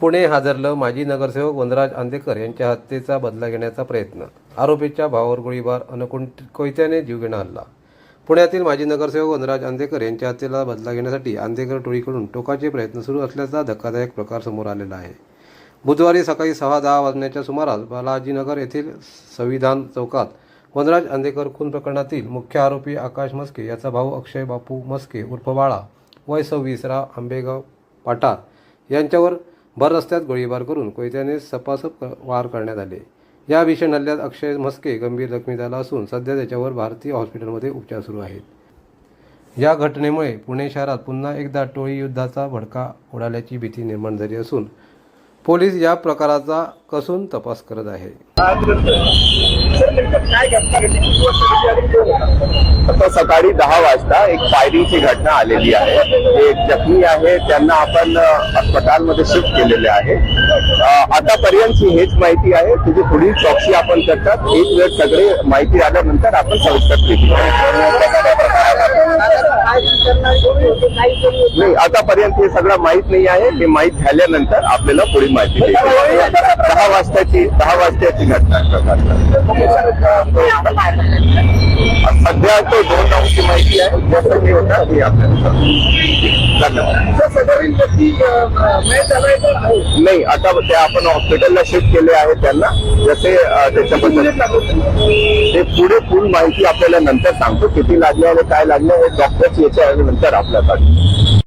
पुणे हादरलं. माजी नगरसेवक वनराज आंदेकर यांच्या हत्येचा बदला घेण्याचा प्रयत्न. आरोपीच्या भावावर गोळीबार अन कोयत्याने जीवघेणा हल्ला. पुण्यातील माजी नगरसेवक वनराज आंदेकर यांच्या हत्येला बदला घेण्यासाठी आंदेकर टोळीकडून टोकाचे प्रयत्न सुरू असल्याचा धक्कादायक प्रकार समोर आलेला आहे. बुधवारी सकाळी 6:10 वाजण्याच्या सुमारास बालाजीनगर येथील संविधान चौकात वनराज आंदेकर खून प्रकरणातील मुख्य आरोपी आकाश मस्के याचा भाऊ अक्षय बापू मस्के उर्फ बाळा वय 26 आंबेगाव पाटार यांच्यावर भर रस्त्यात गोळीबार करून कोयत्याने सपासप वार करण्यात आले. या भीषण हल्ल्यात अक्षय मस्के गंभीर जखमी झाला असून सध्या त्याच्यावर भारतीय हॉस्पिटलमध्ये उपचार सुरू आहेत. या घटनेमुळे पुणे शहरात पुन्हा एकदा टोळी युद्धाचा भडका उडाल्याची भीती निर्माण झाली असून पोलीस या प्रकाराचा कसून तपास करत आहे. आता सकाळी 10 वाजता एक फायरिंगची घटना आलेली आहे. एक जखमी आहे, त्यांना आपण अस्पतालमध्ये शिफ्ट केलेले आहे. आतापर्यंतची हेच माहिती आहे. तुझी पुढील चौकशी आपण करतात. एक वेळ सगळे माहिती आल्यानंतर आपण सविस्तर नाही, आतापर्यंत हे सगळं माहित नाही आहे. हे माहित झाल्यानंतर आपल्याला पुढील माहिती देईल. 10 वाजताची घटना सध्या तो 2 नावांची माहिती आहे. जसं हे होतं हे आपल्याला नाही. आता ते आपण हॉस्पिटलला शिफ्ट केले आहे त्यांना. जसे त्याच्याबद्दल ते पुढे फुल माहिती आपल्याला नंतर सांगतो. किती लागले आणि काय लागलं हे डॉक्टर्स याच्या नंतर आपल्याला